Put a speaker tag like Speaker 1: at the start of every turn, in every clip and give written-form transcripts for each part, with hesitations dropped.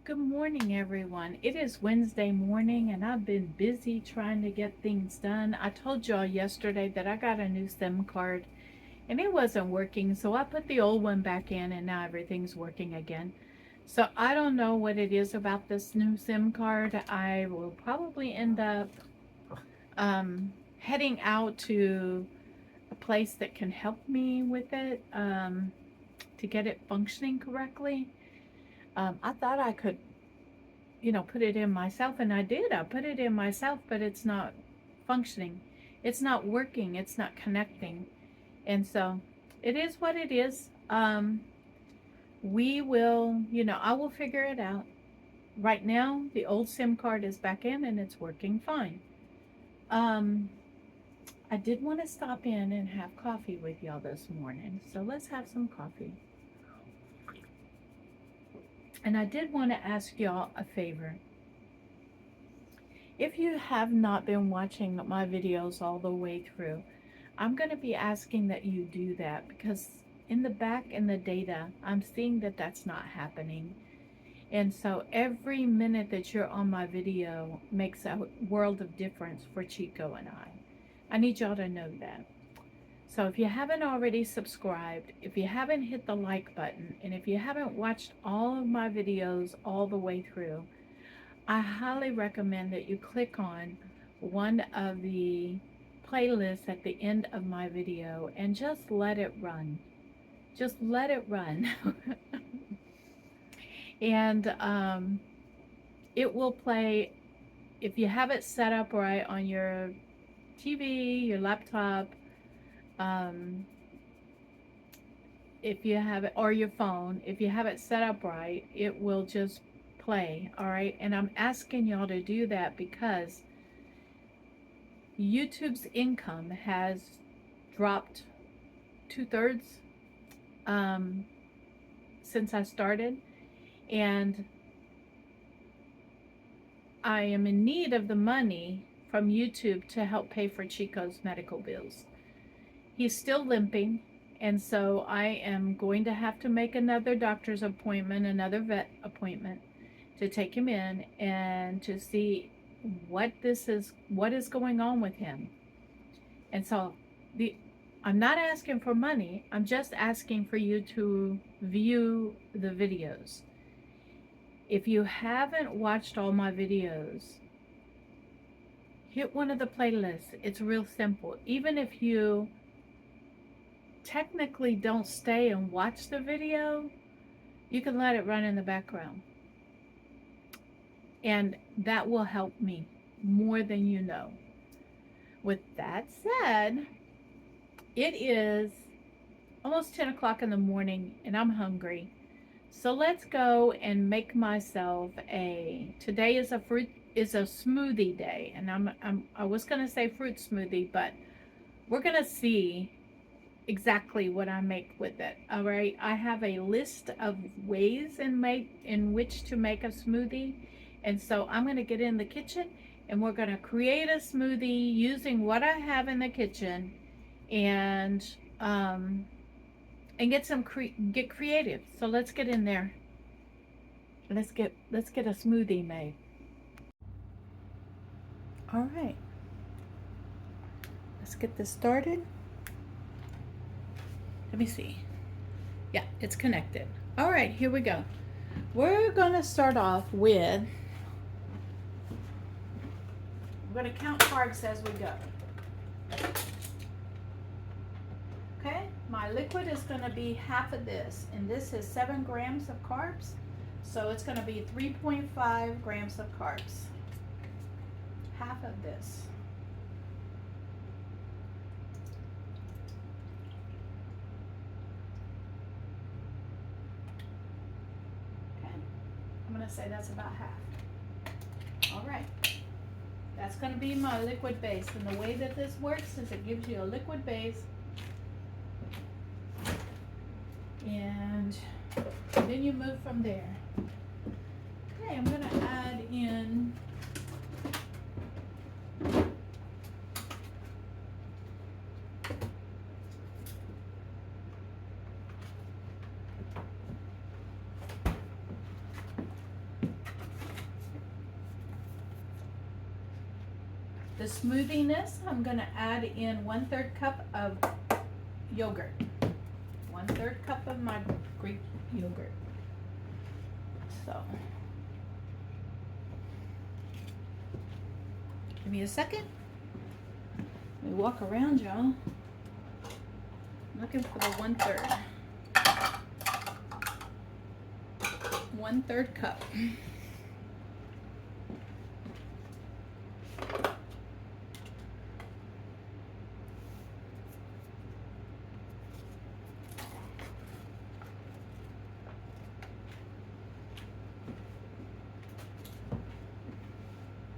Speaker 1: Good morning, everyone. It is Wednesday morning, and I've been busy trying to get things done. I told y'all yesterday that I got a new SIM card and it wasn't working, so I put the old one back in, and now everything's working again. So I don't know what it is about this new SIM card. I will probably end up heading out to a place that can help me with it to get it functioning correctly. I thought I could put it in myself, and I did. I put it in myself, but it's not functioning. It's not working. It's not connecting. And so it is what it is. We will, I will figure it out. Right now, the old SIM card is back in and it's working fine. Um, I did want to stop in and have coffee with y'all this morning. So let's have some coffee. And I did want to ask y'all a favor. If you have not been watching my videos all the way through, I'm going to be asking that you do that, because in the back in the data, I'm seeing that that's not happening. And so every minute that you're on my video makes a world of difference for Chico and I. I need y'all to know that. So if you haven't already subscribed, if you haven't hit the like button, and if you haven't watched all of my videos all the way through, I highly recommend that you click on one of the playlists at the end of my video and just let it run. Just let it run. And it will play, if you have it set up right on your TV, your laptop, if you have it, or your phone, if you have it set up right, it will just play. All right. And I'm asking y'all to do that because YouTube's income has dropped 2/3 since I started, and I am in need of the money from YouTube to help pay for Chico's medical bills. He's still limping, and so I am going to have to make another doctor's appointment, another vet appointment, to take him in and to see what is going on with him. And so I'm not asking for money. I'm just asking for you to view the videos. If you haven't watched all my videos, hit one of the playlists. It's real simple. Even if you technically don't stay and watch the video, you can let it run in the background. And that will help me more than you know. With that said, it is almost 10 o'clock in the morning and I'm hungry. So let's go and make myself today is a smoothie day. And I was going to say fruit smoothie, but we're going to see exactly what I make with it. All right. I have a list of ways in which to make a smoothie. And so I'm going to get in the kitchen and we're going to create a smoothie using what I have in the kitchen, and get creative. So let's get in there. Let's get a smoothie made. All right. Let's get this started. Let me see. Yeah, it's connected. All right, here we go. We're going to start off with, we're going to count carbs as we go. Okay, my liquid is going to be half of this, and this is 7 grams of carbs, so it's going to be 3.5 grams of carbs. Half of this. Okay, I'm going to say that's about half. All right, that's going to be my liquid base, and the way that this works is it gives you a liquid base, and then you move from there. Okay, I'm going to add in The smoothiness, I'm going to add in 1/3 cup of yogurt. 1/3 cup of my Greek yogurt. So, give me a second. Let me walk around, y'all. I'm looking for the 1/3. 1/3 cup.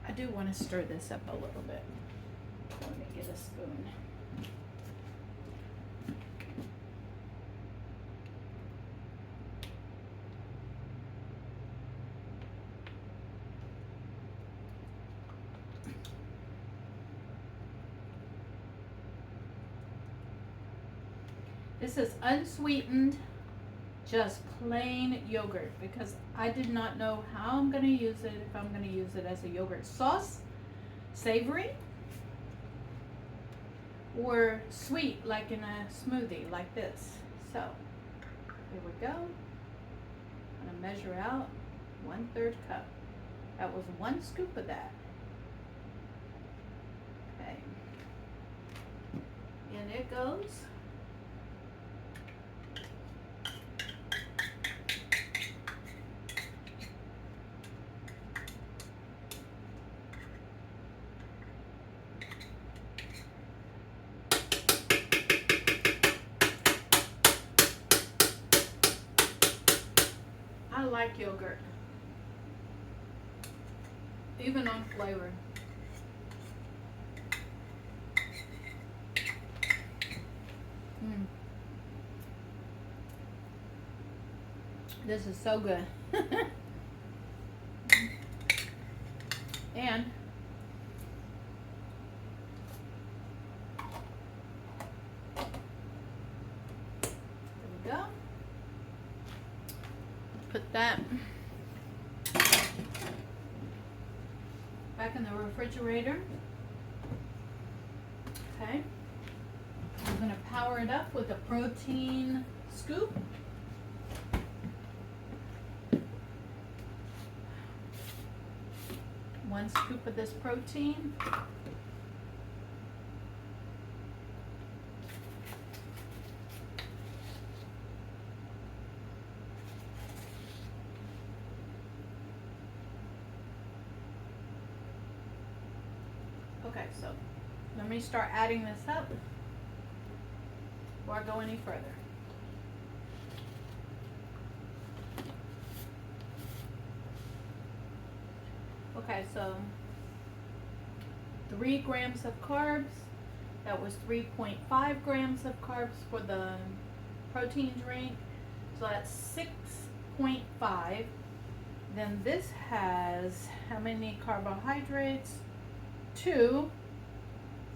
Speaker 1: I do want to stir this up a little bit. Let me get a spoon. This is unsweetened, just plain yogurt, because I did not know how I'm going to use it, if I'm going to use it as a yogurt sauce, savory, or sweet like in a smoothie like this. So here we go. I'm going to measure out 1/3 cup. That was 1 scoop of that. Okay. In it goes. I like yogurt, even on flavor. This is so good. And there we go. Put that back in the refrigerator. Okay. I'm going to power it up with a protein scoop. One scoop of this protein. Okay, so let me start adding this up before I go any further. Okay, so 3 grams of carbs. That was 3.5 grams of carbs for the protein drink. So that's 6.5. Then this has how many carbohydrates? 2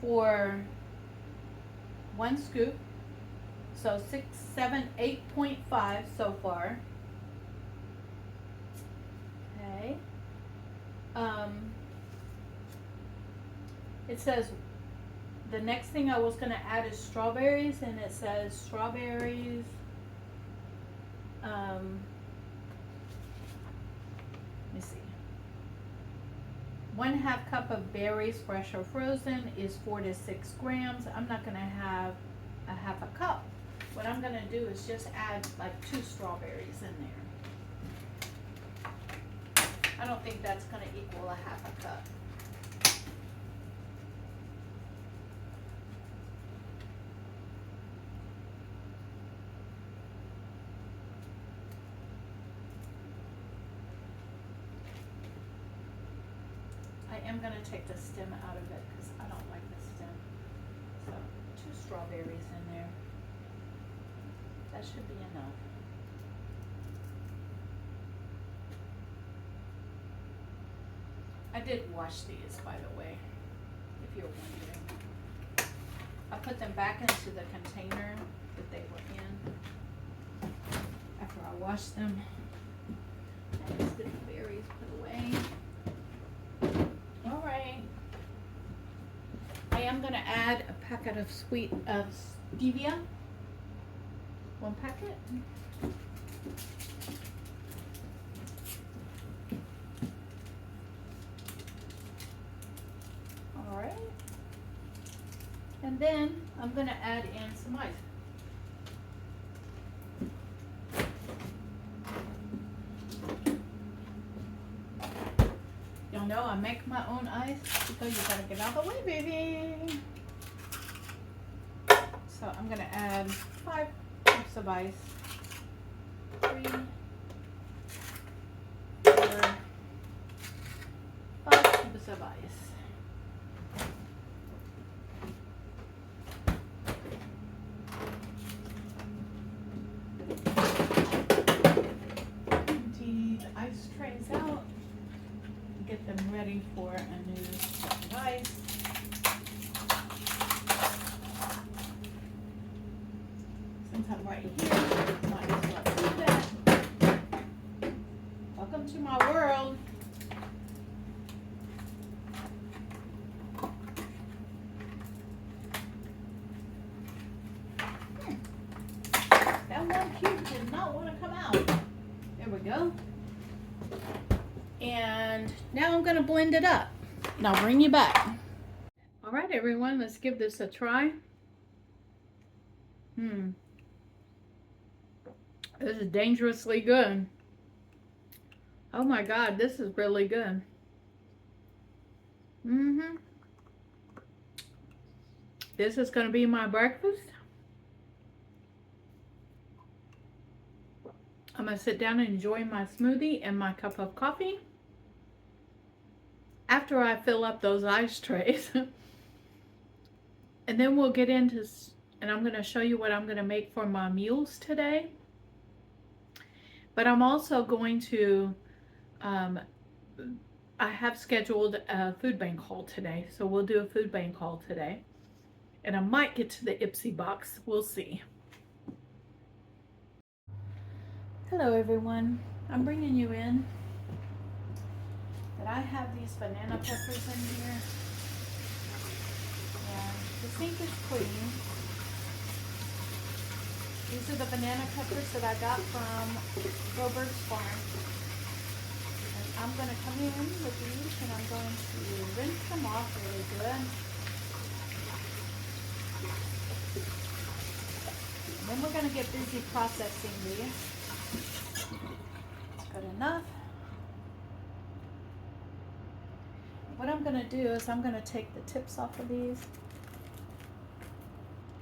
Speaker 1: for 1 scoop. So 6, 7, 8.5 so far. Okay. It says the next thing I was going to add is strawberries, and it says strawberries. Let me see. 1/2 cup of berries, fresh or frozen, is 4 to 6 grams. I'm not going to have a 1/2 cup. What I'm going to do is just add like 2 strawberries in there. I don't think that's going to equal a 1/2 cup. I am going to take the stem out of it because I don't like the stem. So 2 strawberries in there. That should be enough. I did wash these, by the way, if you're wondering. I put them back into the container that they were in after I washed them. And let's get the berries put away. All right. am going to add a packet of stevia. 1 packet. All right. And then I'm going to add in some ice. Y'all know I make my own ice because you gotta get out of the way, baby. So I'm gonna add 5 cups of ice. 3, 4, 5 cubes of ice. Empty the ice trays out. Get them ready for a new set of ice. Since I'm right here, might as well do that. Welcome to my world. That 1 cube did not want to come out. There we go. And now I'm going to blend it up, and I'll bring you back. All right, everyone, let's give this a try. This is dangerously good. Oh my God, this is really good. This is going to be my breakfast. I'm going to sit down and enjoy my smoothie and my cup of coffee after I fill up those ice trays. And then we'll get into, and I'm going to show you what I'm going to make for my meals today. But I'm also going to, I have scheduled a food bank haul today. So we'll do a food bank haul today. And I might get to the Ipsy box. We'll see. Hello everyone. I'm bringing you in that I have these banana peppers in here. And the sink is clean. These are the banana peppers that I got from Robert's farm. And I'm going to come in with these and I'm going to rinse them off really good. And then we're going to get busy processing these. That's good enough. What I'm going to do is I'm going to take the tips off of these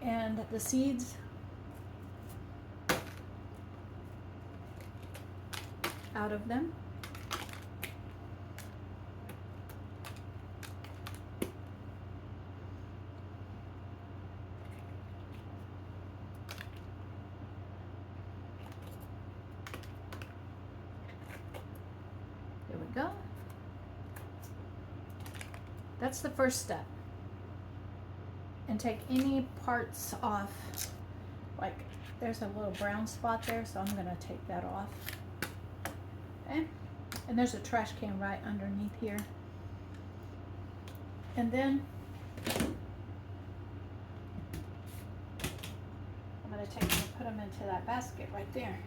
Speaker 1: and the seeds out of them. There we go. That's the first step. And take any parts off. Like there's a little brown spot there, so I'm going to take that off. Okay? And there's a trash can right underneath here. And then I'm going to take them and put them into that basket right there.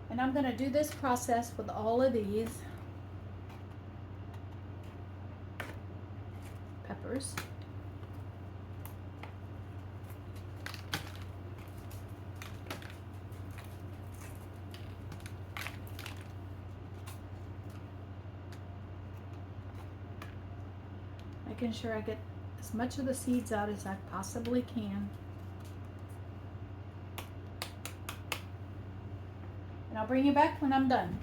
Speaker 1: And I'm going to do this process with all of these peppers. Making sure I get as much of the seeds out as I possibly can. And I'll bring you back when I'm done.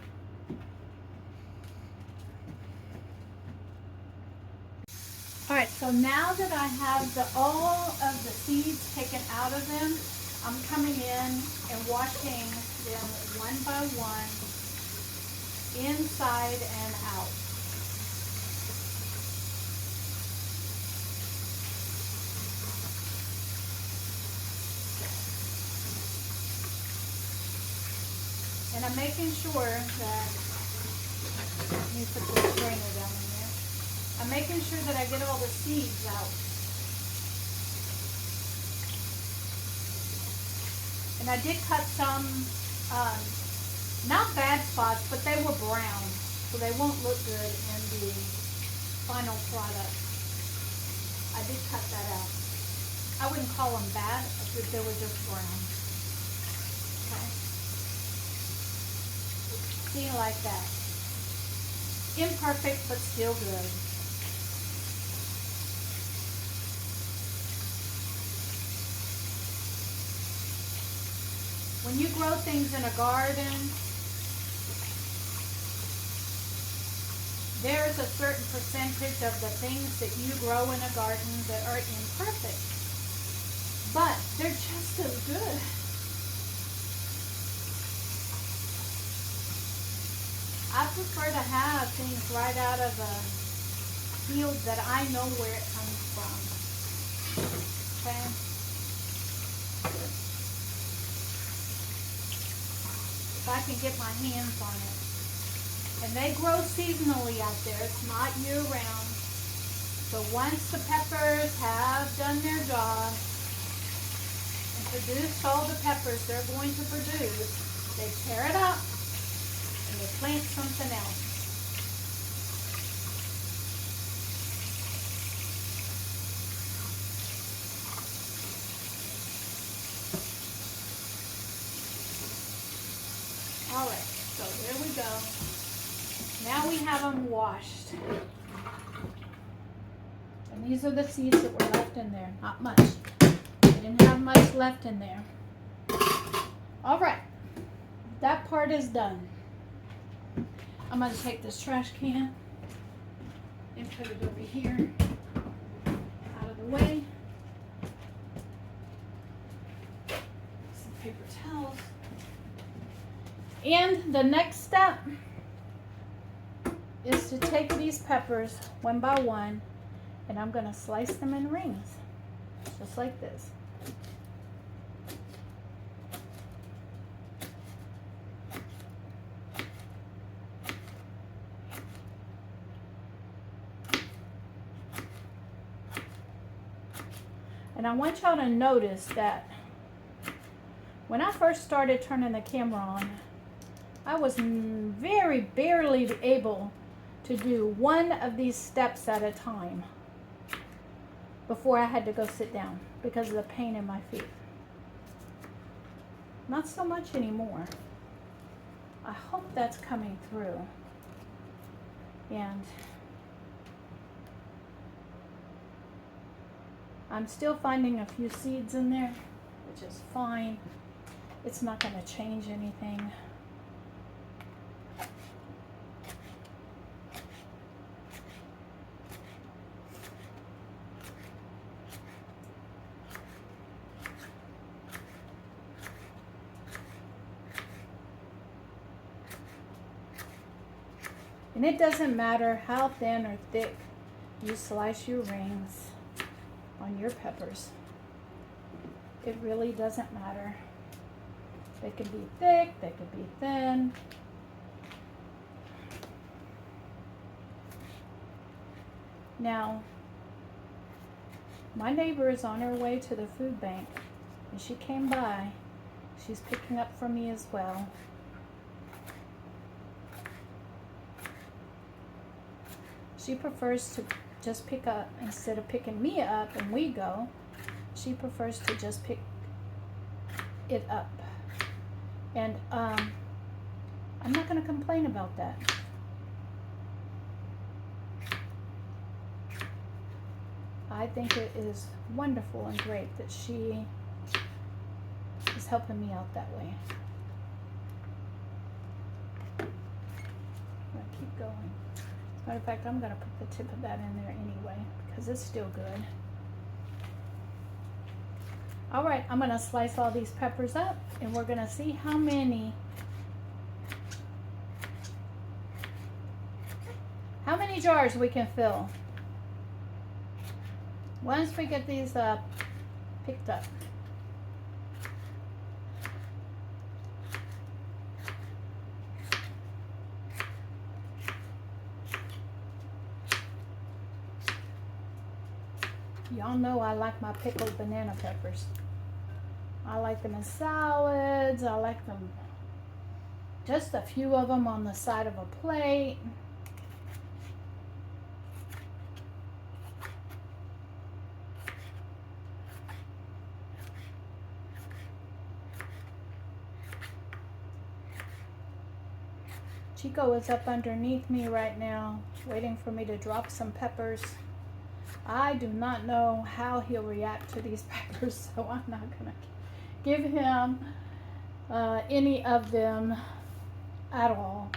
Speaker 1: All right, so now that I have all of the seeds taken out of them, I'm coming in and washing them one by one, inside and out.
Speaker 2: And I'm making sure that, let me put this strainer down in there. I'm making sure that I get all the seeds out. And I did cut some, not bad spots, but they were brown, so they won't look good in the final product. I did cut that out. I wouldn't call them bad, if they were just brown. Okay. See, like that. Imperfect, but still good. When you grow things in a garden, there's a certain percentage of the things that you grow in a garden that are imperfect, but they're just as good. I prefer to have things right out of a field that I know where it comes from. Okay? If I can get my hands on it. And they grow seasonally out there. It's not year round. So once the peppers have done their job and produced all the peppers they're going to produce, they tear it up and they plant something else. All right, so there we go. Now we have them washed. And these are the seeds that were left in there. Not much. I didn't have much left in there. All right, that part is done. I'm going to take this trash can and put it over here, out of the way. Some paper towels. And the next step is to take these peppers one by one, and I'm going to slice them in rings, just like this. And I want y'all to notice that when I first started turning the camera on, I was very barely able to do one of these steps at a time before I had to go sit down because of the pain in my feet. Not so much anymore. I hope that's coming through. And I'm still finding a few seeds in there, which is fine. It's not going to change anything. And it doesn't matter how thin or thick you slice your rings on your peppers. It really doesn't matter. They can be thick, they can be thin. Now, my neighbor is on her way to the food bank, and she came by. She's picking up for me as well. She prefers to just pick up, instead of picking me up and we go, she prefers to just pick it up. And I'm not going to complain about that. I think it is wonderful and great that she is helping me out that way. I'm going to keep going. As a matter of fact, I'm going to put the tip of that in there anyway because it's still good. All right, I'm going to slice all these peppers up and we're going to see how many jars we can fill once we get these picked up. Y'all know I like my pickled banana peppers. I like them in salads. I like them, just a few of them on the side of a plate. Chico is up underneath me right now, waiting for me to drop some peppers. I do not know how he'll react to these peppers, so I'm not gonna give him any of them at all.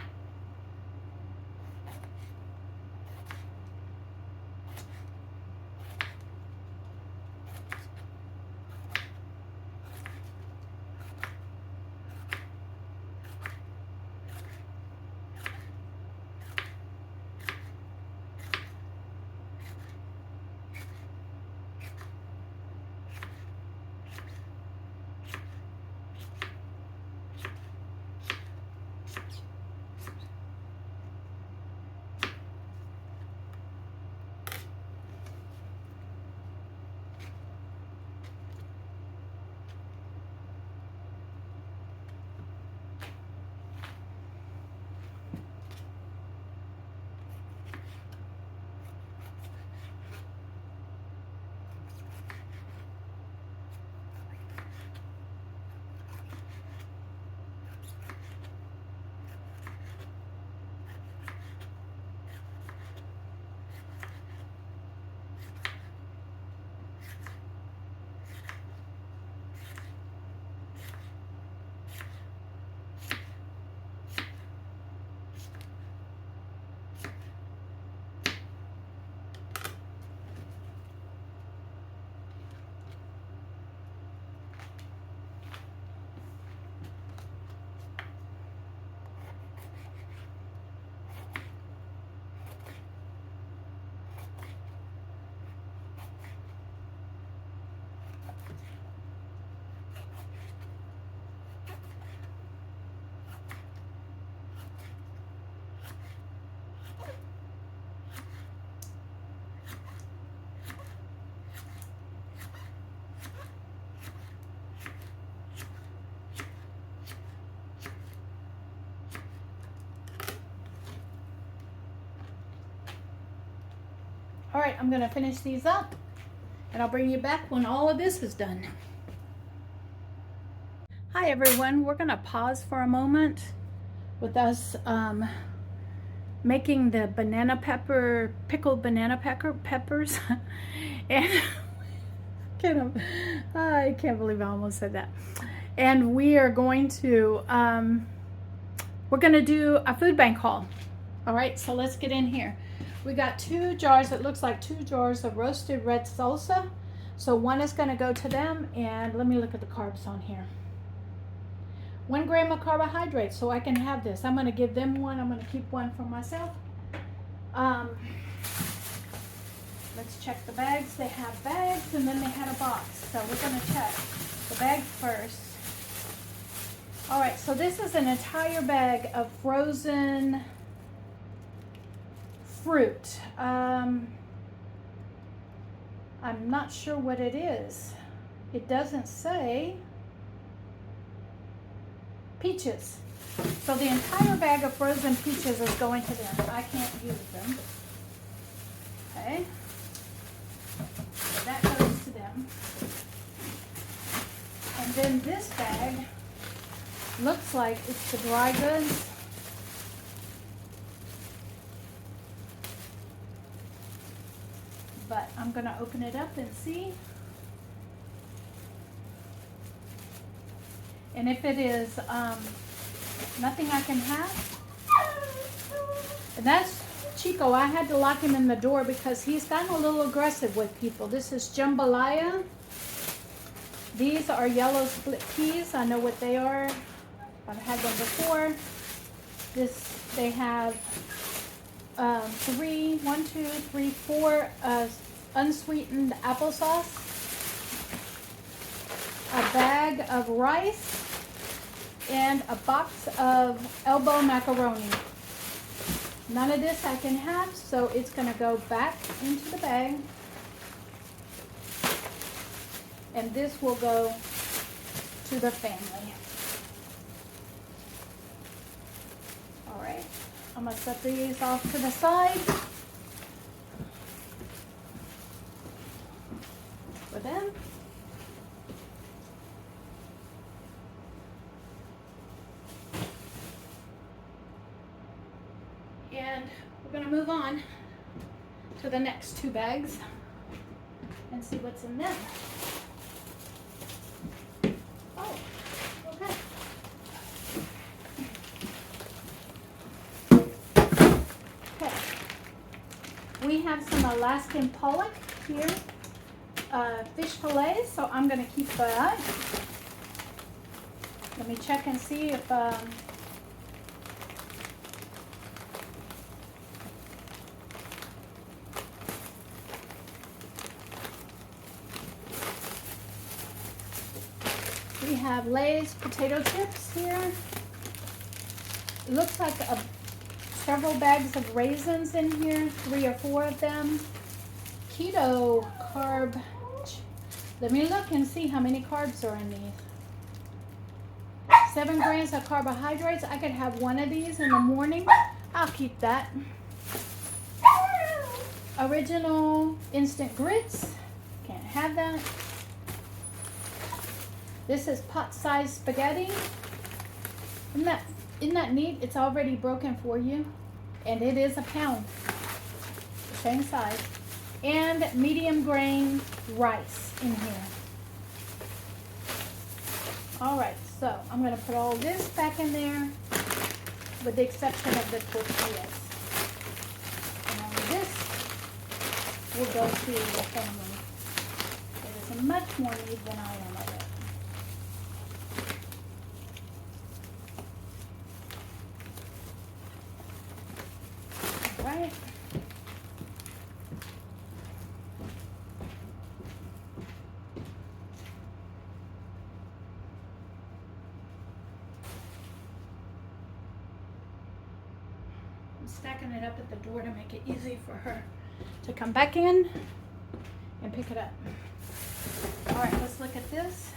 Speaker 2: All right, I'm gonna finish these up and I'll bring you back when all of this is done. Hi everyone, we're gonna pause for a moment with us making the pickled banana peppers. And I can't believe I almost said that. And we are going to, we're gonna do a food bank haul. All right, so let's get in here. We got 2 jars, it looks like 2 jars of roasted red salsa. So one is gonna go to them, and let me look at the carbs on here. 1 gram of carbohydrates, so I can have this. I'm gonna give them one, I'm gonna keep one for myself. Let's check the bags. They have bags and then they had a box. So we're gonna check the bags first. All right, so this is an entire bag of frozen fruit. I'm not sure what it is. It doesn't say. Peaches. So the entire bag of frozen peaches is going to them. I can't use them. Okay. So that goes to them. And then this bag looks like it's the dry goods. But I'm going to open it up and see. And if it is nothing I can have, and that's Chico. I had to lock him in the door because he's gotten a little aggressive with people. This is jambalaya. These are yellow split peas. I know what they are. I've had them before. They have 4 unsweetened applesauce, a bag of rice, and a box of elbow macaroni. None of this I can have, so it's going to go back into the bag. And this will go to the family. All right, I'm gonna set these off to the side for them. And we're gonna move on to the next 2 bags and see what's in them. Oh, okay. Okay. We have some Alaskan pollock here, fish fillets, so I'm gonna keep that. Let me check and see if we have Lay's potato chips here. It looks like several bags of raisins in here, 3 or 4 of them. Keto carb. Let me look and see how many carbs are in these. 7 grams of carbohydrates. I could have 1 of these in the morning. I'll keep that. Original instant grits. Can't have that. This is pot-sized spaghetti. Isn't that neat? It's already broken for you. And it is a pound. The same size. And medium grain rice in here. All right, so I'm gonna put all this back in there with the exception of the tortillas. And all of this will go to the family. It is much more need than I am of it. All right. I'm stacking it up at the door to make it easy for her to come back in and pick it up. All right, let's look at this.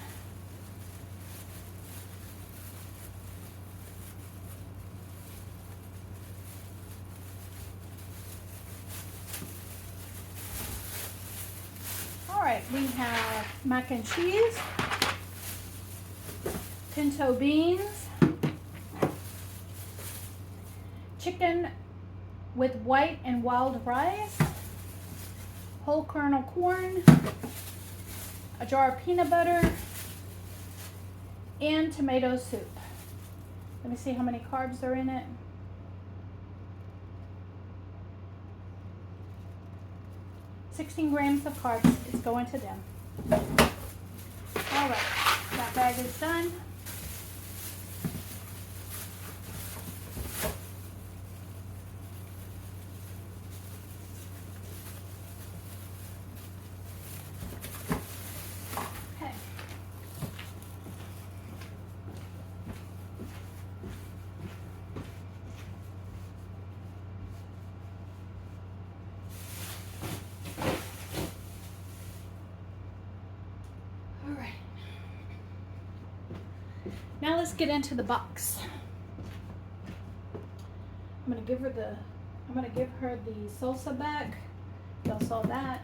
Speaker 2: All right, we have mac and cheese, pinto beans, chicken with white and wild rice, whole kernel corn, a jar of peanut butter, and tomato soup. Let me see how many carbs are in it. $16 grams of carbs is going to them. All right, that bag is done. Okay. All right. Now let's get into the box. I'm gonna give her the salsa back. Y'all saw that.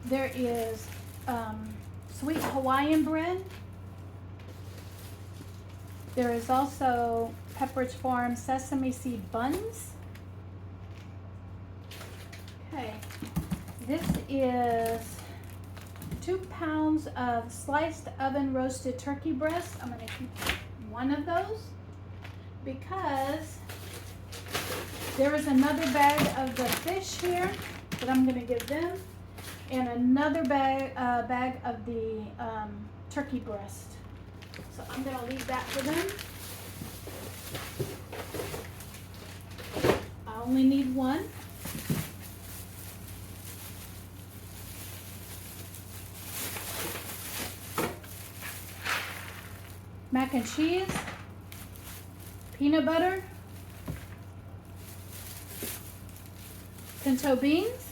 Speaker 2: There is sweet Hawaiian bread. There is also Pepperidge Farm sesame seed buns. Okay, this is 2 pounds of sliced oven roasted turkey breast. I'm gonna keep 1 of those because there is another bag of the fish here that I'm gonna give them, and another bag of the turkey breast. So I'm gonna leave that for them. I only need 1. Mac and cheese, peanut butter, pinto beans,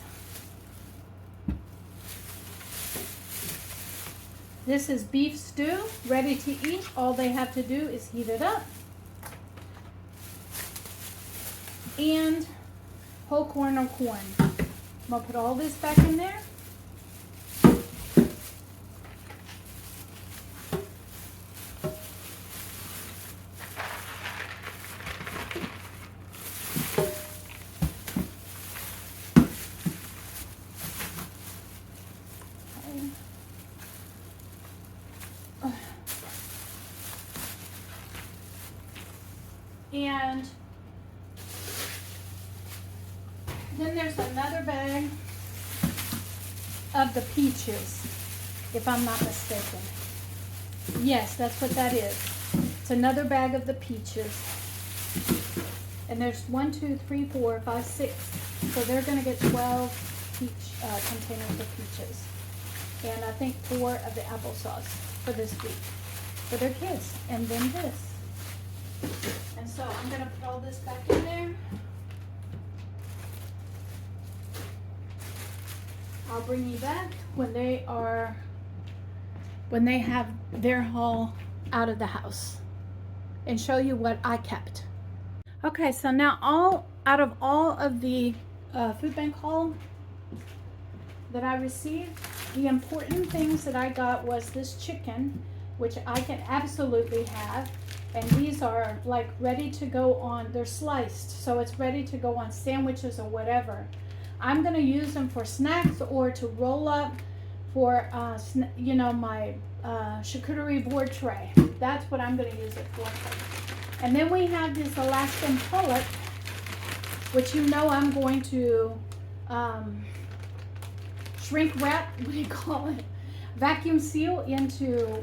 Speaker 2: This is beef stew, ready to eat. All they have to do is heat it up. And whole corn or corn. I'm gonna put all this back in there. And then there's another bag of the peaches, if I'm not mistaken. Yes, that's what that is. It's another bag of the peaches. And there's 1, 2, 3, 4, 5, 6. So they're going to get 12 peach containers of peaches. And I think 4 of the applesauce for this week for their kids. And then this. And so I'm going to put all this back in there. I'll bring you back when they have their haul out of the house and show you what I kept. Okay, so now out of all of the food bank haul that I received, the important things that I got was this chicken, which I can absolutely have. And these are like ready to go on, they're sliced, so it's ready to go on sandwiches or whatever. I'm gonna use them for snacks or to roll up for, my charcuterie board tray. That's what I'm gonna use it for. And then we have this Alaskan pullet, which I'm going to shrink wrap, what do you call it? Vacuum seal into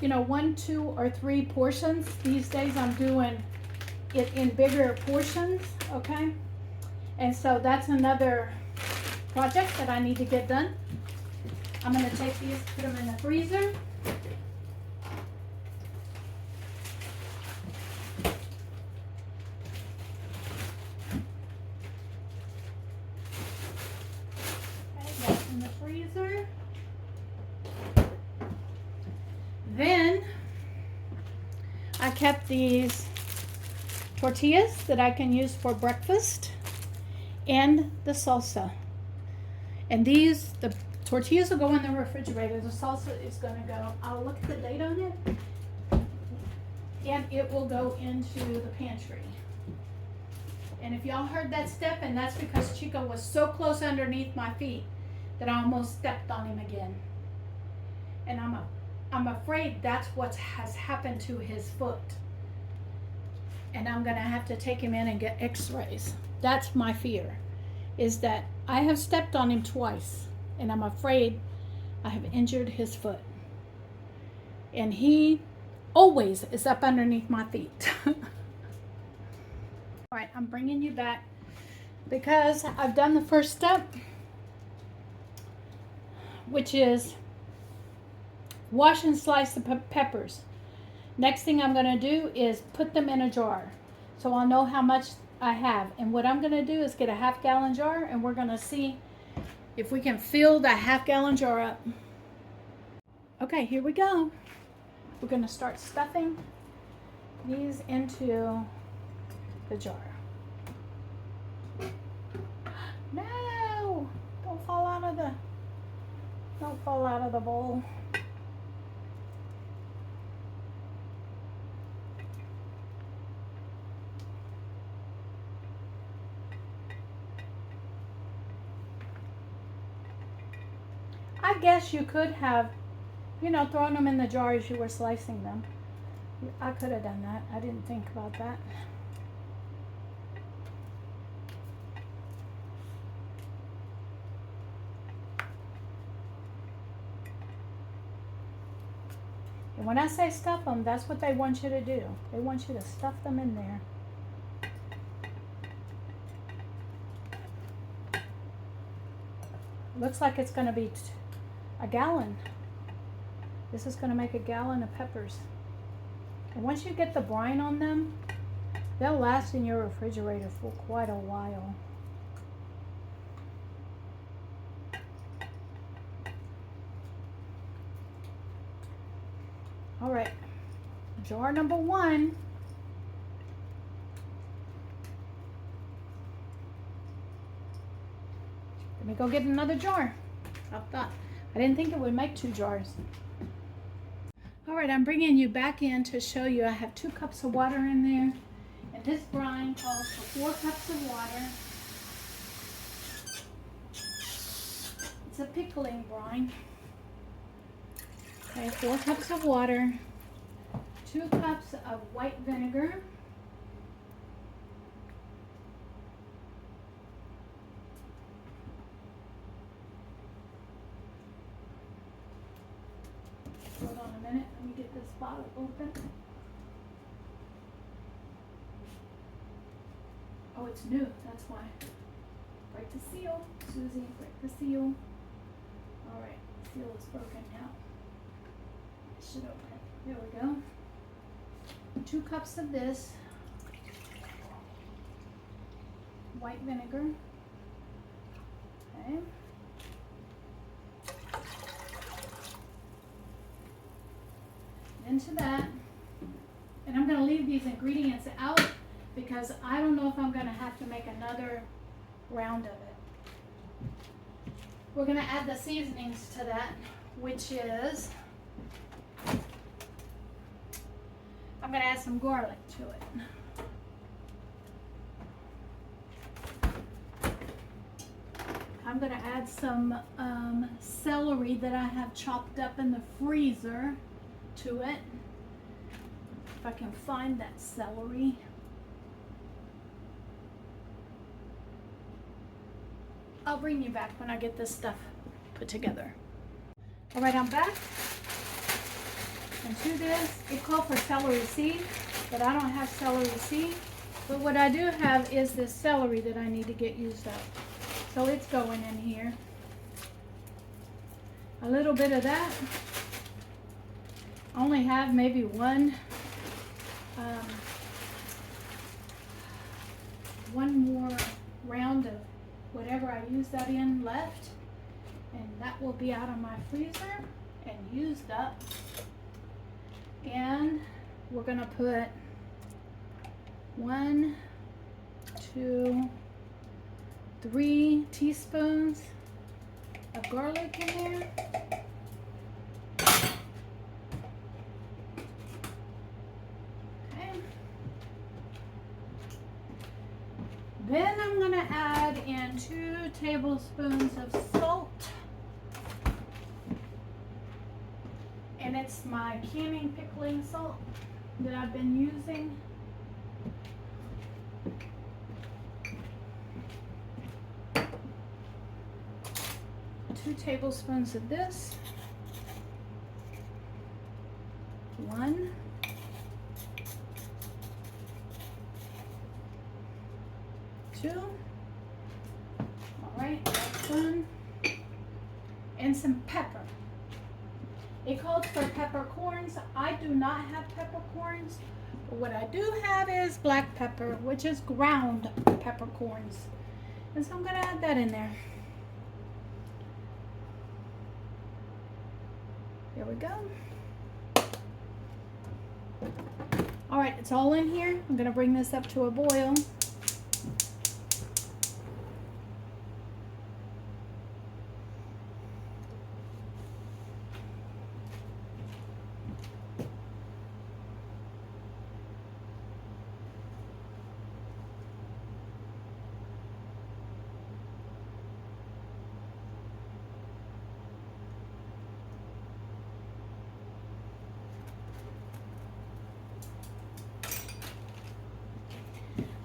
Speaker 2: 1, 2, or 3 portions. These days I'm doing it in bigger portions, okay? And so that's another project that I need to get done. I'm gonna take these, put them in the freezer. Okay, that's in the freezer. Then I kept these tortillas that I can use for breakfast and the salsa. And the tortillas will go in the refrigerator. The salsa is gonna go, I'll look at the date on it, and it will go into the pantry. And if y'all heard that step, and that's because Chico was so close underneath my feet that I almost stepped on him again. And I'm afraid that's what has happened to his foot. And I'm gonna have to take him in and get x-rays. That's my fear, is that I have stepped on him twice, and I'm afraid I have injured his foot. And he always is up underneath my feet. All right, I'm bringing you back because I've done the first step, which is wash and slice the peppers. Next thing I'm going to do is put them in a jar, so I'll know how much I have. And what I'm going to do is get a half-gallon jar, and we're going to see if we can fill the half-gallon jar up. Okay, here we go. We're going to start stuffing these into the jar. No! Don't fall out of the bowl. I guess you could have, thrown them in the jar as you were slicing them. I could have done that. I didn't think about that. And when I say stuff them, that's what they want you to do. They want you to stuff them in there. Looks like it's going to be a gallon. This is going to make a gallon of peppers. And once you get the brine on them, they'll last in your refrigerator for quite a while. jar number 1. Let me go get another jar. I didn't think it would make 2 jars. All right, I'm bringing you back in to show you I have 2 cups of water in there. And this brine calls for 4 cups of water. It's a pickling brine. Okay, 4 cups of water, 2 cups of white vinegar, hold on a minute, let me get this bottle open. Oh, it's new, that's why. Break the seal, Susie, break the seal. All right, the seal is broken now. It should open. There we go. 2 cups of this white vinegar. Okay. Into that, and I'm going to leave these ingredients out because I don't know if I'm going to have to make another round of it. We're going to add the seasonings to that, which is, I'm going to add some garlic to it. I'm going to add some celery that I have chopped up in the freezer to it. If I can find that celery. I'll bring you back when I get this stuff put together. All right, I'm back. And to this, it called for celery seed, but I don't have celery seed. But what I do have is this celery that I need to get used up. So it's going in here. A little bit of that. I only have maybe one more round of whatever I use that in left, and that will be out of my freezer and used up. And we're gonna put 1, 2, 3 teaspoons of garlic in there. Okay. Then I'm gonna add in 2 tablespoons of salt. And it's my canning pickling salt that I've been using. Two tablespoons of this. 1. 2. All right, that's done. And some pepper. It calls for peppercorns. I do not have peppercorns, but what I do have is black pepper, which is ground peppercorns. And so I'm gonna add that in there. Here we go. All right, it's all in here. I'm gonna bring this up to a boil.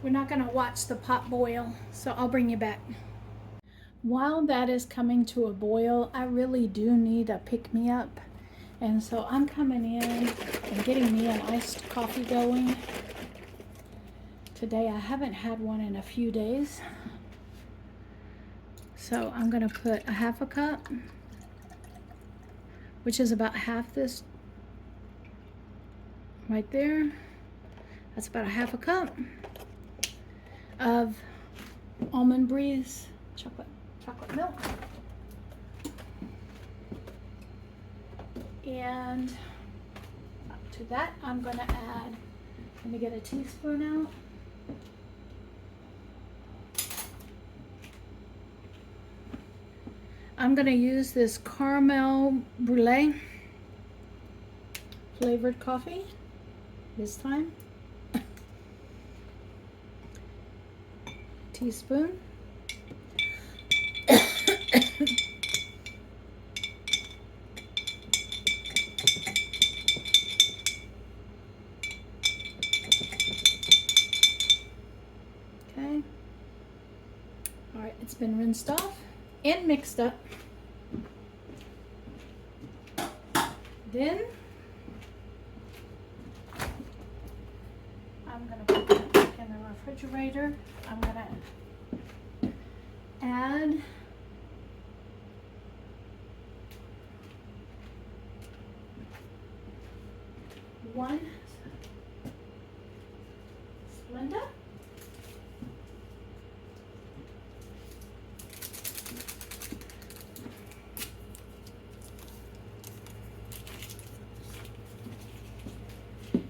Speaker 2: We're not going to watch the pot boil, so I'll bring you back. While that is coming to a boil, I really do need a pick-me-up. And so I'm coming in and getting me an iced coffee going. Today I haven't had one in a few days. So I'm going to put a half a cup, which is about half this right there. That's about a half a cup of Almond Breeze chocolate milk, To that, I'm going to add, let me get a teaspoon out. I'm going to use this caramel brulee flavored coffee this time. Teaspoon. Okay. All right, it's been rinsed off and mixed up. Then I'm gonna put that back in the refrigerator. I'm gonna add one Splenda.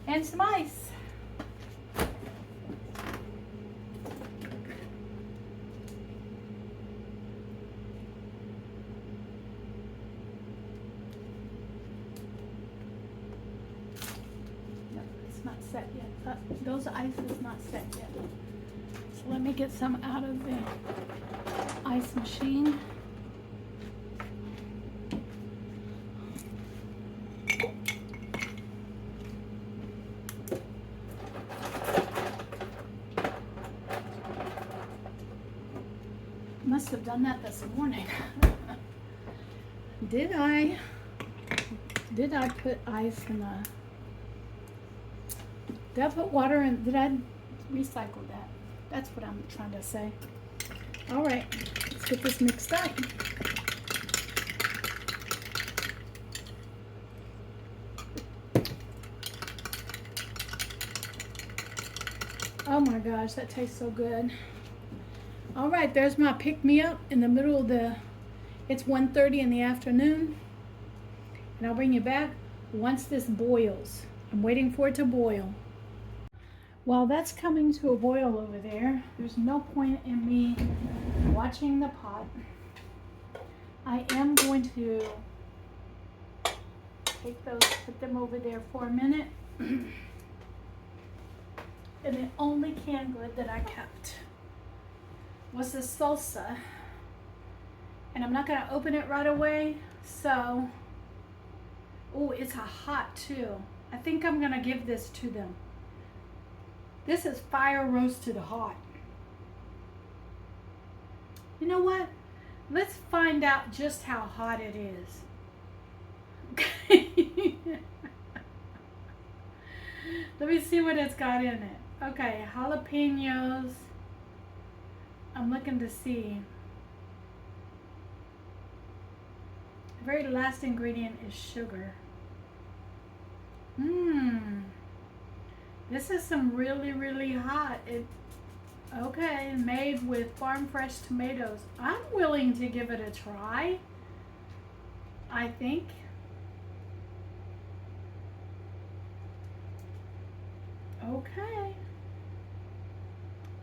Speaker 2: And some ice. No, it's not set yet. Those ice is not set yet. So let me get some out of the ice machine. Must have done that this morning. Did I put ice in the, did I put water in, did I recycle that? That's what I'm trying to say. All right, let's get this mixed up. Oh my gosh, that tastes so good. All right, there's my pick-me-up in the middle of the, it's 1:30 in the afternoon. And I'll bring you back once this boils. I'm waiting for it to boil. While that's coming to a boil over there, there's no point in me watching the pot. I am going to take those, put them over there for a minute. And the only canned good that I kept was this salsa, and I'm not gonna open it right away, so, oh, it's hot too. I think I'm gonna give this to them. This is fire roasted hot. You know what? Let's find out just how hot it is. Okay. Let me see what it's got in it. Okay, jalapenos. I'm looking to see. The very last ingredient is sugar. This is some really hot. Okay, made with farm fresh tomatoes. I'm willing to give it a try. I think. Okay.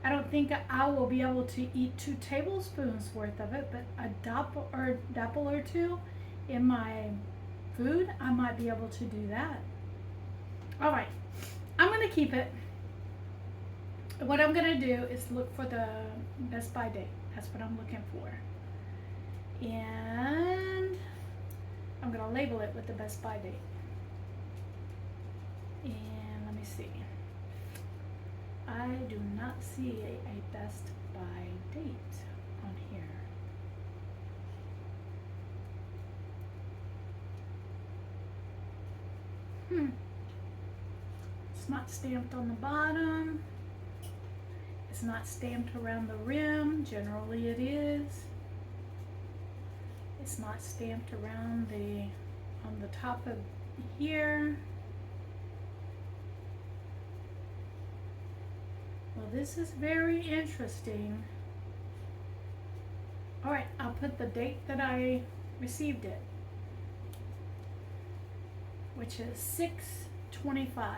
Speaker 2: I don't think I will be able to eat 2 tablespoons worth of it, but a dapple or two in my food, I might be able to do that. All right, I'm gonna keep it. What I'm gonna do is look for the Best By date. That's what I'm looking for. And I'm gonna label it with the Best By date. And let me see. I do not see a Best By date on here. It's not stamped on the bottom. It's not stamped around the rim. Generally it is. It's not stamped around on the top of here. Well, this is very interesting. All right, I'll put the date that I received it, which is 625.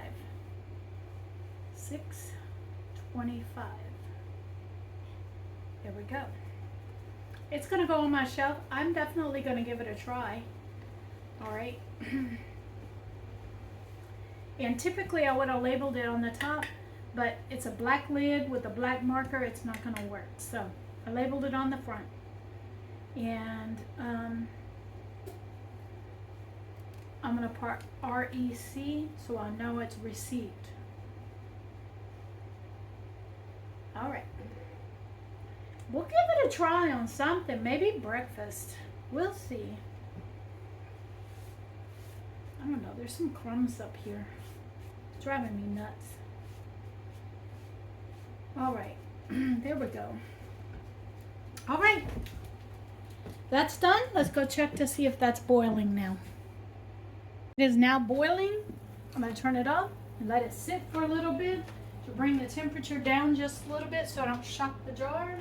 Speaker 2: 625. There we go. It's gonna go on my shelf. I'm definitely gonna give it a try. All right. And typically I would have labeled it on the top, but it's a black lid with a black marker. It's not gonna work. So I labeled it on the front. And I'm gonna put REC so I know it's received. All right. We'll give it a try on something, maybe breakfast. We'll see. I don't know, there's some crumbs up here. It's driving me nuts. All right, there we go. All right, that's done. Let's go check to see if that's boiling now. It is now boiling. I'm gonna turn it off and let it sit for a little bit to bring the temperature down just a little bit so I don't shock the jar.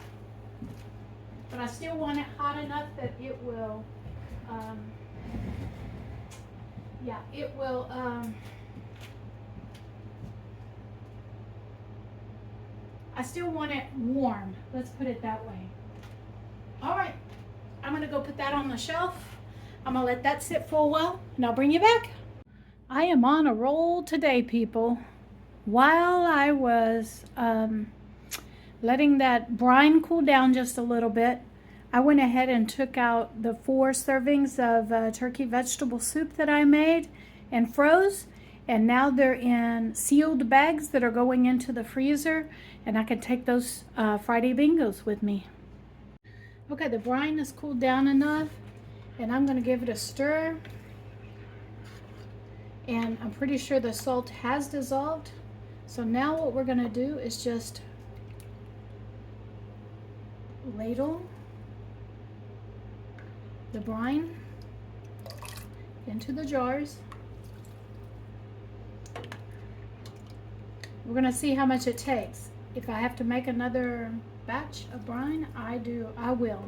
Speaker 2: But I still want it hot enough that it will, I still want it warm. Let's put it that way. All right, I'm gonna go put that on the shelf. I'm gonna let that sit for a while and I'll bring you back. I am on a roll today, people. While I was letting that brine cool down just a little bit, I went ahead and took out the 4 servings of turkey vegetable soup that I made and froze. And now they're in sealed bags that are going into the freezer. And I can take those Friday bingos with me. Okay, the brine is cooled down enough. And I'm going to give it a stir. And I'm pretty sure the salt has dissolved. So now what we're going to do is just ladle the brine into the jars. We're going to see how much it takes. If I have to make another batch of brine, I will.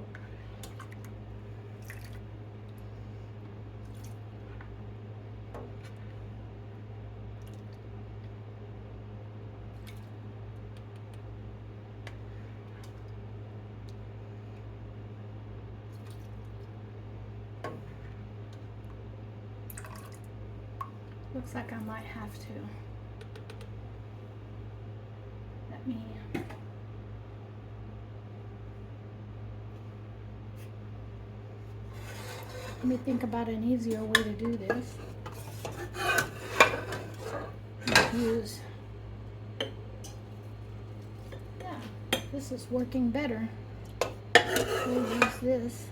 Speaker 2: Looks like I might have to. Let me think about an easier way to do this. Use, yeah, this is working better. We'll use this.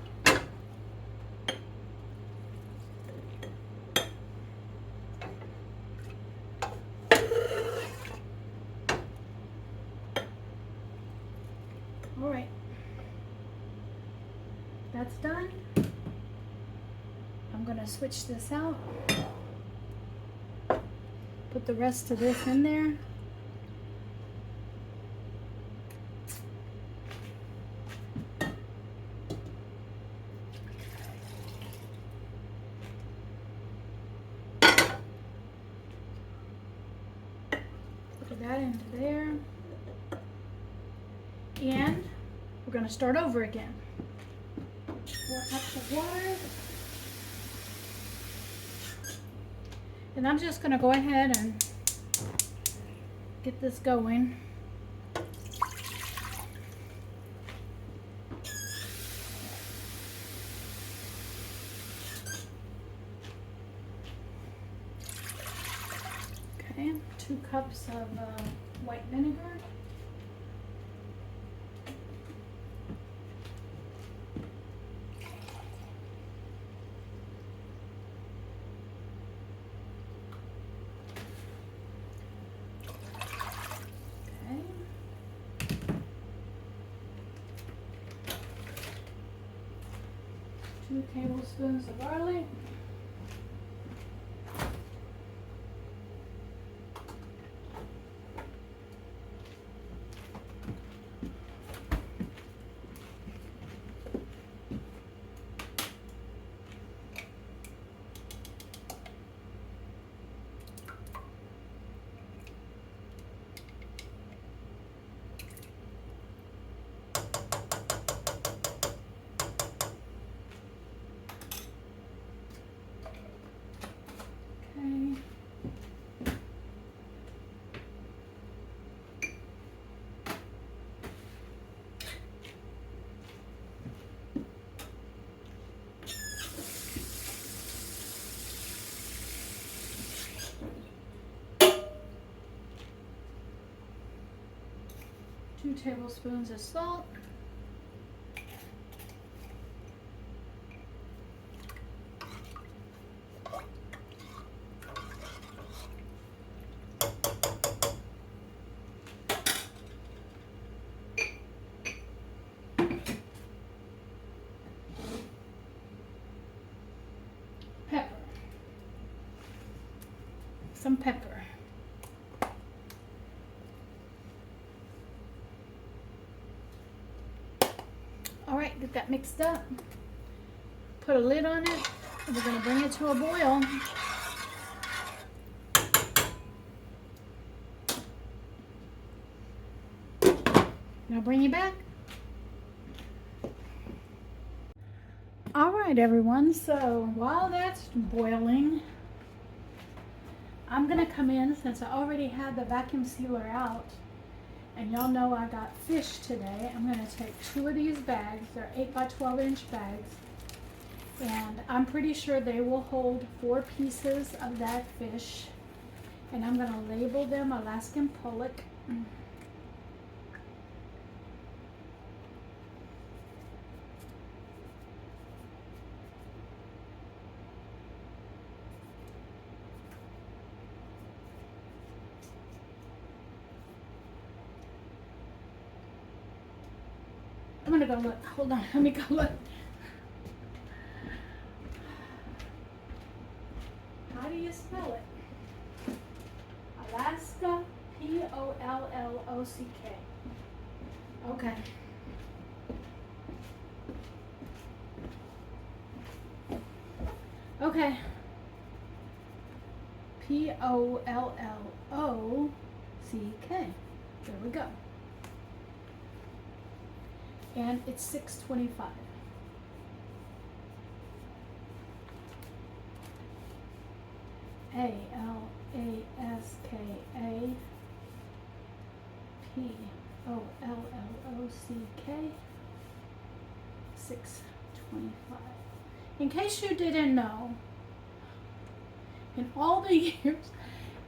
Speaker 2: All right, that's done. I'm gonna switch this out. Put the rest of this in there. Put that into there. And we're gonna start over again. 4 cups of water. And I'm just going to go ahead and get this going. Okay, 2 cups of white vinegar. Two tablespoons of garlic. 2 tablespoons of salt. Pepper. Some pepper. All right, get that mixed up. Put a lid on it, and we're going to bring it to a boil. Now bring it back. All right, everyone, so while that's boiling, I'm going to come in, since I already had the vacuum sealer out, and y'all know I got fish today. I'm going to take 2 of these bags. They're 8 by 12 inch bags. And I'm pretty sure they will hold 4 pieces of that fish. And I'm going to label them Alaskan Pollock. I'm gonna go look. Hold on, let me go look. How do you spell it? Alaska, Pollock. Okay. Okay. Pollock. There we go. And it's $6.25. Alaska Pollock. $6.25. In case you didn't know, in all the years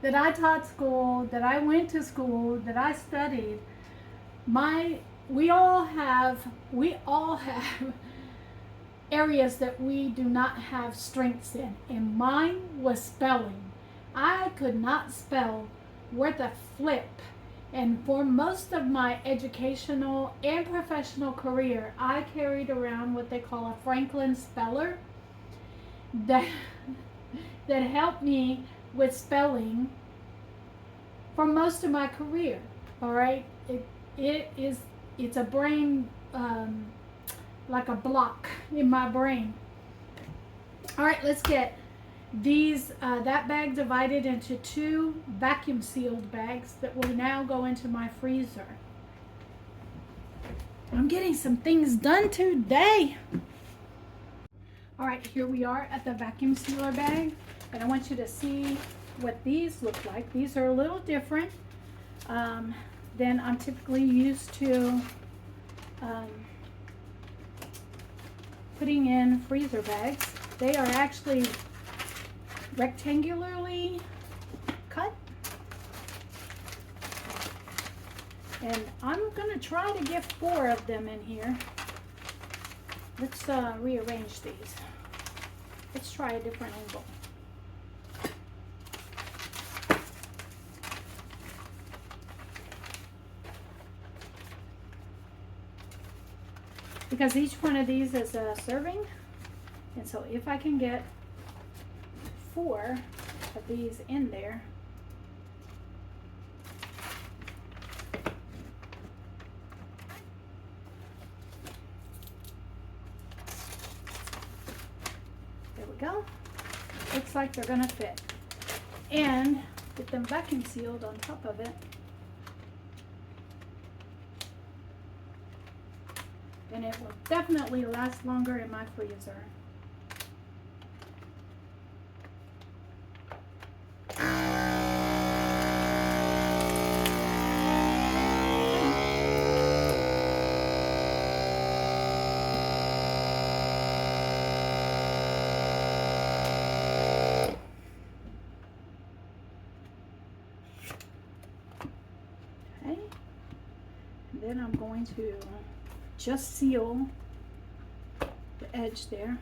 Speaker 2: that I taught school, that I went to school, that I studied, we all have areas that we do not have strengths in, and mine was spelling. I could not spell worth a flip, and for most of my educational and professional career, I carried around what they call a Franklin speller that helped me with spelling for most of my career. All right, it's a brain, like a block in my brain. All right, let's get these, that bag divided into 2 vacuum sealed bags that will now go into my freezer. I'm getting some things done today. All right, here we are at the vacuum sealer bag, and I want you to see what these look like. These are a little different than I'm typically used to putting in freezer bags. They are actually rectangularly cut, and I'm gonna try to get 4 of them in here. Let's rearrange these. Let's try a different angle. Because each one of these is a serving, and so if I can get 4 of these in there, there we go. Looks like they're gonna fit, and get them vacuum sealed on top of it. And it will definitely last longer in my freezer. then I'm going to just seal the edge there.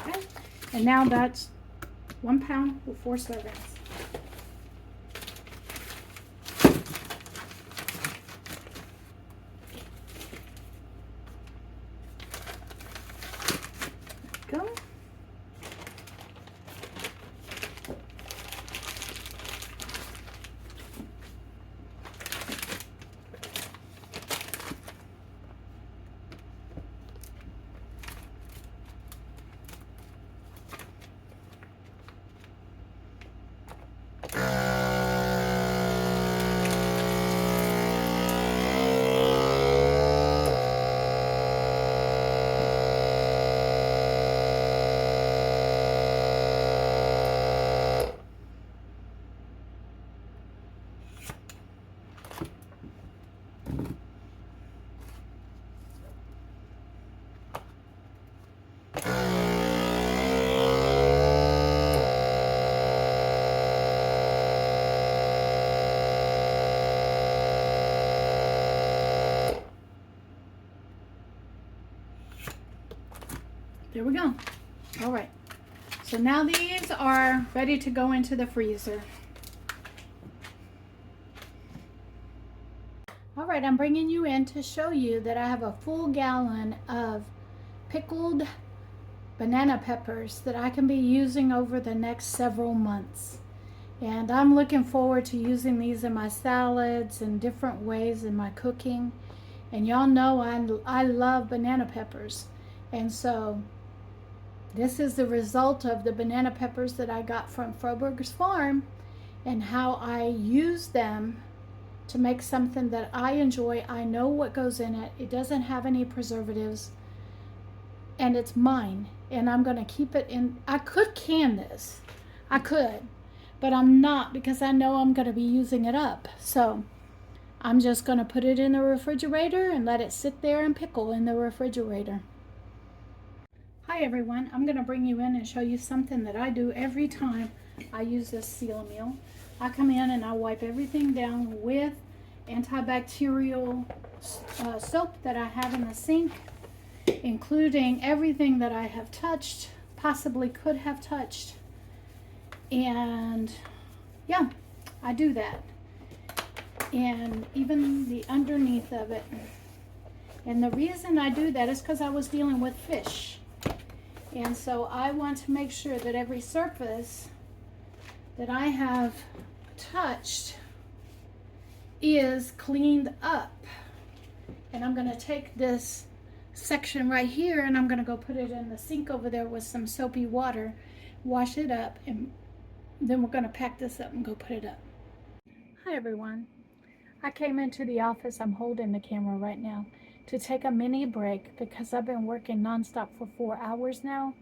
Speaker 2: Okay. And now that's 1 pound with 4 servings. Go. There we go. All right. So now these are ready to go into the freezer. All right, I'm bringing you in to show you that I have a full gallon of pickled banana peppers that I can be using over the next several months. And I'm looking forward to using these in my salads and different ways in my cooking. And y'all know I love banana peppers. And so this is the result of the banana peppers that I got from Froberg's farm and how I use them to make something that I enjoy. I know what goes in it. It doesn't have any preservatives. And it's mine. And I'm going to keep it in. I could can this. I could. But I'm not because I know I'm going to be using it up. So I'm just going to put it in the refrigerator and let it sit there and pickle in the refrigerator. Hi everyone, I'm going to bring you in and show you something that I do every time I use this seal meal. I come in and I wipe everything down with antibacterial soap that I have in the sink, including everything that I have touched, possibly could have touched. And yeah, I do that. And even the underneath of it. And the reason I do that is because I was dealing with fish. And so I want to make sure that every surface that I have touched is cleaned up. And I'm going to take this section right here and I'm going to go put it in the sink over there with some soapy water, wash it up, and then we're going to pack this up and go put it up. Hi everyone. I came into the office, I'm holding the camera right now, to take a mini break because I've been working nonstop for 4 hours now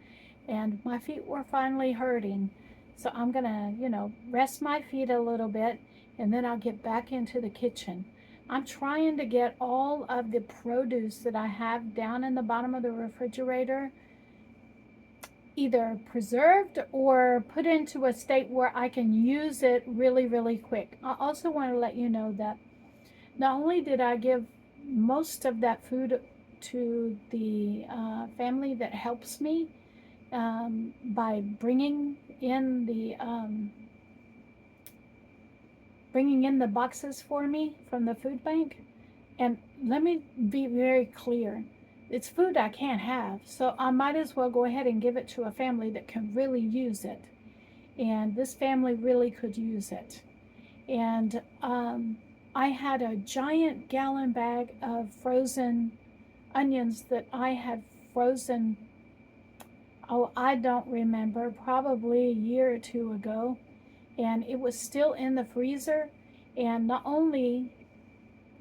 Speaker 2: and my feet were finally hurting. So I'm gonna, rest my feet a little bit and then I'll get back into the kitchen. I'm trying to get all of the produce that I have down in the bottom of the refrigerator either preserved or put into a state where I can use it really, really quick. I also want to let you know that not only did I give most of that food to the family that helps me by bringing in the boxes for me from the food bank. And let me be very clear. It's food I can't have, so I might as well go ahead and give it to a family that can really use it. And this family really could use it. And I had a giant gallon bag of frozen onions that I had frozen, I don't remember, probably a year or two ago. And it was still in the freezer. And not only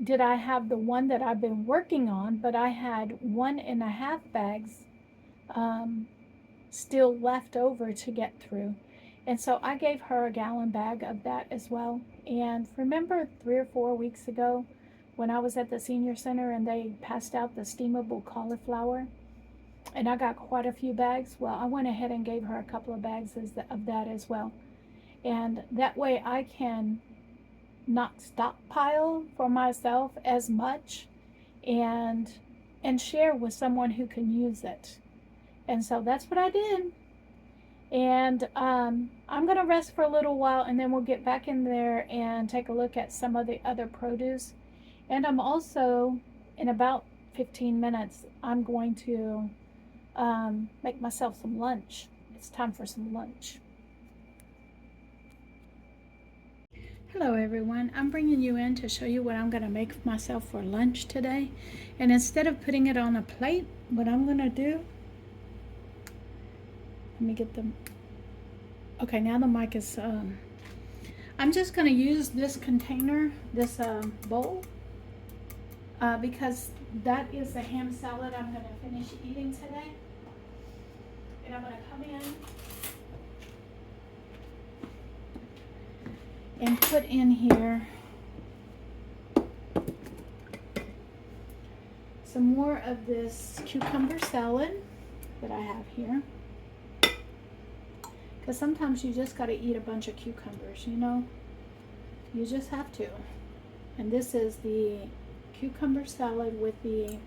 Speaker 2: did I have the one that I've been working on, but I had 1.5 bags still left over to get through. And so I gave her a gallon bag of that as well. And remember 3 or 4 weeks ago when I was at the senior center and they passed out the steamable cauliflower, and I got quite a few bags. Well, I went ahead and gave her a couple of bags of that as well. And that way I can not stockpile for myself as much and share with someone who can use it. And so that's what I did. And I'm going to rest for a little while, and then we'll get back in there and take a look at some of the other produce. And I'm also, in about 15 minutes, I'm going to make myself some lunch. It's time for some lunch. Hello everyone, I'm bringing you in to show you what I'm going to make myself for lunch today. And instead of putting it on a plate, what I'm going to do, let me get them. Okay, now the mic is, I'm just going to use this container, this bowl, because that is the ham salad I'm going to finish eating today. And I'm going to come in and put in here some more of this cucumber salad that I have here. Because sometimes you just got to eat a bunch of cucumbers, you know? You just have to. And this is the cucumber salad with the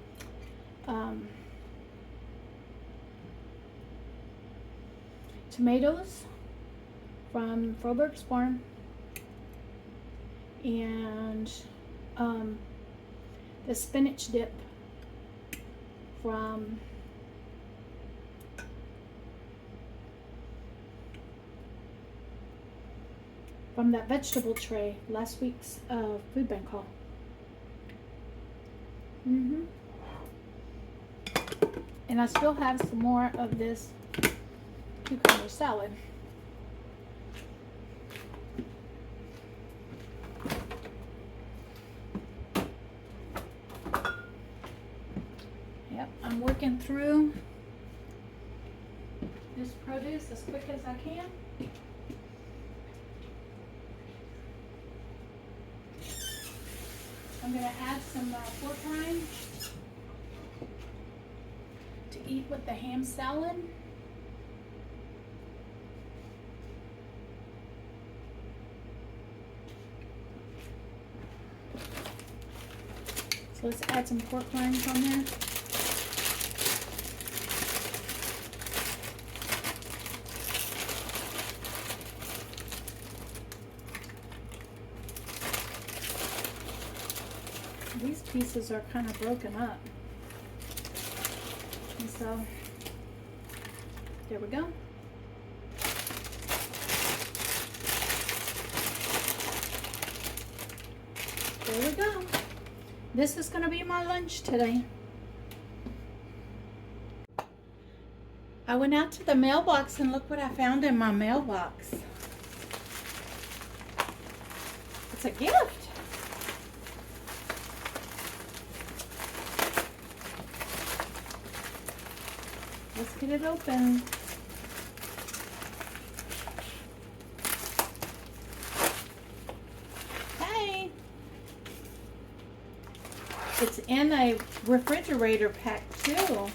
Speaker 2: tomatoes from Froberg's Farm, and the spinach dip from that vegetable tray last week's food bank haul. And I still have some more of this cucumber salad. Yep, I'm working through this produce as quick as I can. I'm going to add some pork rind to eat with the ham salad. So let's add some pork rinds on there. These pieces are kind of broken up. And so, there we go. There we go. This is going to be my lunch today. I went out to the mailbox and look what I found in my mailbox. It's a gift. Let's get it open. Hey! It's in a refrigerator pack too. Oh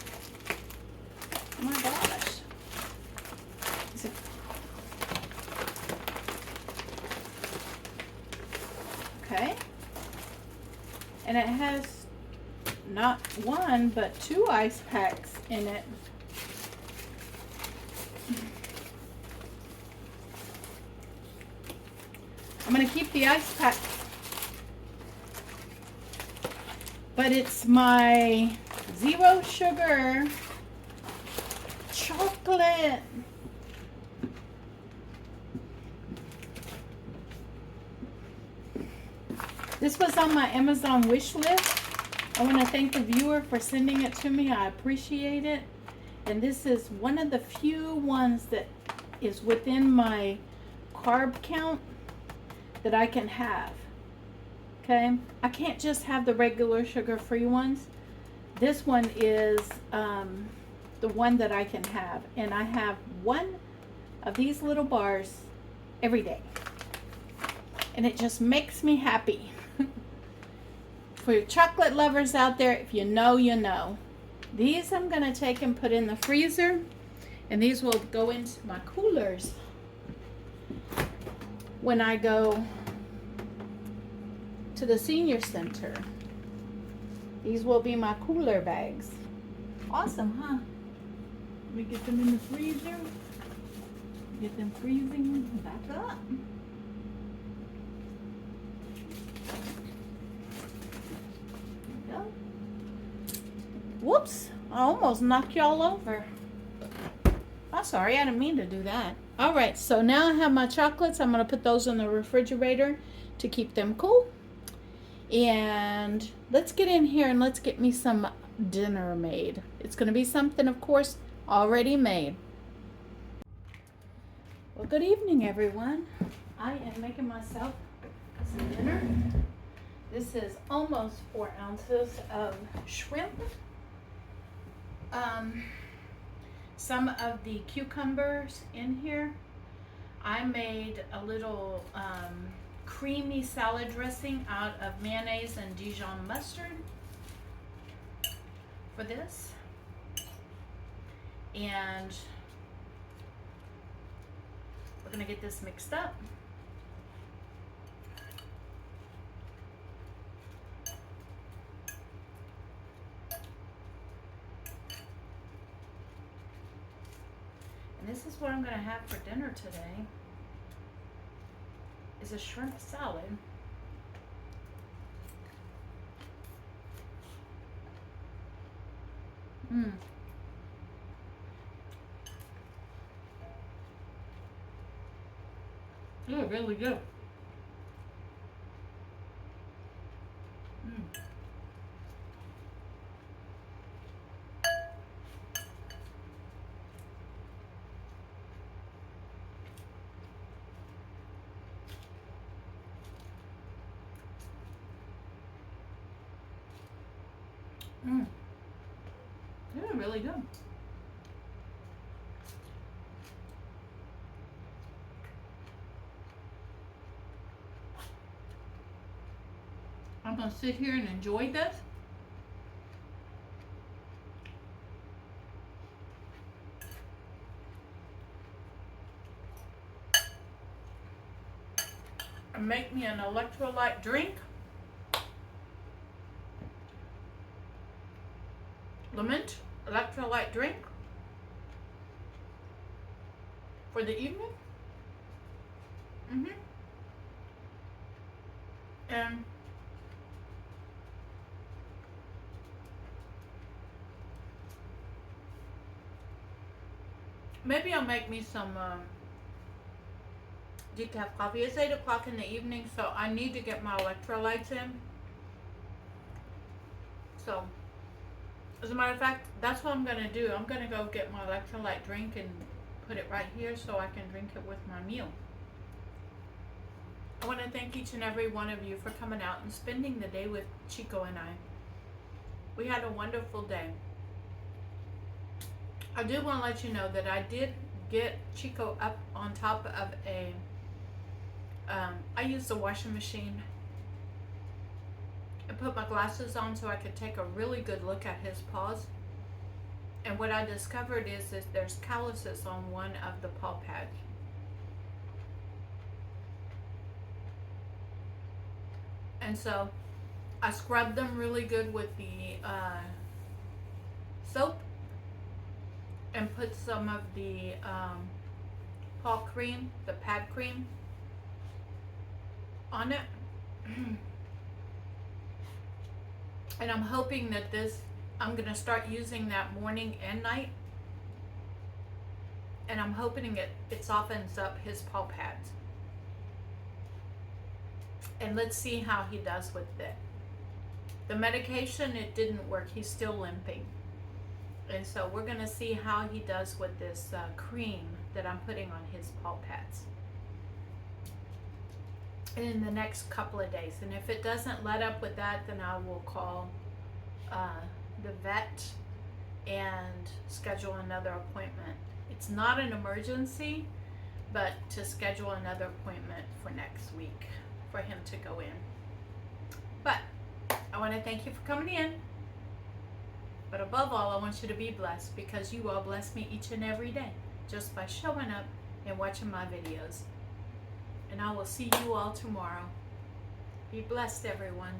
Speaker 2: my gosh. Okay. And it has not one, but 2 ice packs in it. I'm going to keep the ice pack, but it's my 0 sugar chocolate. This was on my Amazon wish list. I want to thank the viewer for sending it to me. I appreciate it. And this is one of the few ones that is within my carb count that I can have. Okay, I can't just have the regular sugar-free ones. This one is the one that I can have, and I have one of these little bars every day, and it just makes me happy. For your chocolate lovers out there, if you know, you know. These I'm going to take and put in the freezer, and these will go into my coolers when I go to the senior center. These will be my cooler bags. Awesome, huh? We get them in the freezer, get them freezing back up. Go. Whoops, I almost knocked y'all over. I'm sorry, I didn't mean to do that. All right, so now I have my chocolates. I'm gonna put those in the refrigerator to keep them cool. And let's get in here and let's get me some dinner made. It's gonna be something, of course, already made. Well, good evening, everyone. I am making myself some dinner. This is almost 4 ounces of shrimp. Some of the cucumbers in here. I made a little creamy salad dressing out of mayonnaise and Dijon mustard for this. And we're gonna get this mixed up. And this is what I'm gonna have for dinner today, is a shrimp salad. They're really good. They're really good. I'm gonna sit here and enjoy this. And make me an electrolyte drink. Lemon electrolyte drink for the evening. And maybe I'll make me some decaf coffee. It's 8 o'clock in the evening, so I need to get my electrolytes in. So, as a matter of fact, that's what I'm going to do. I'm going to go get my electrolyte drink and put it right here so I can drink it with my meal. I want to thank each and every one of you for coming out and spending the day with Chico and I. We had a wonderful day. I do want to let you know that I did get Chico up on top of a, I used the washing machine and put my glasses on so I could take a really good look at his paws. And what I discovered is that there's calluses on one of the paw pads. And so I scrubbed them really good with the soap and put some of the paw cream, the pad cream, on it. And I'm hoping that this, I'm going to start using that morning and night. And I'm hoping it softens up his paw pads. And let's see how he does with it. The medication, it didn't work. He's still limping. And so we're going to see how he does with this cream that I'm putting on his paw pads in the next couple of days. And if it doesn't let up with that, then I will call the vet and schedule another appointment. It's not an emergency, but to schedule another appointment for next week for him to go in. But I want to thank you for coming in. But above all, I want you to be blessed because you all bless me each and every day just by showing up and watching my videos. And I will see you all tomorrow. Be blessed, everyone.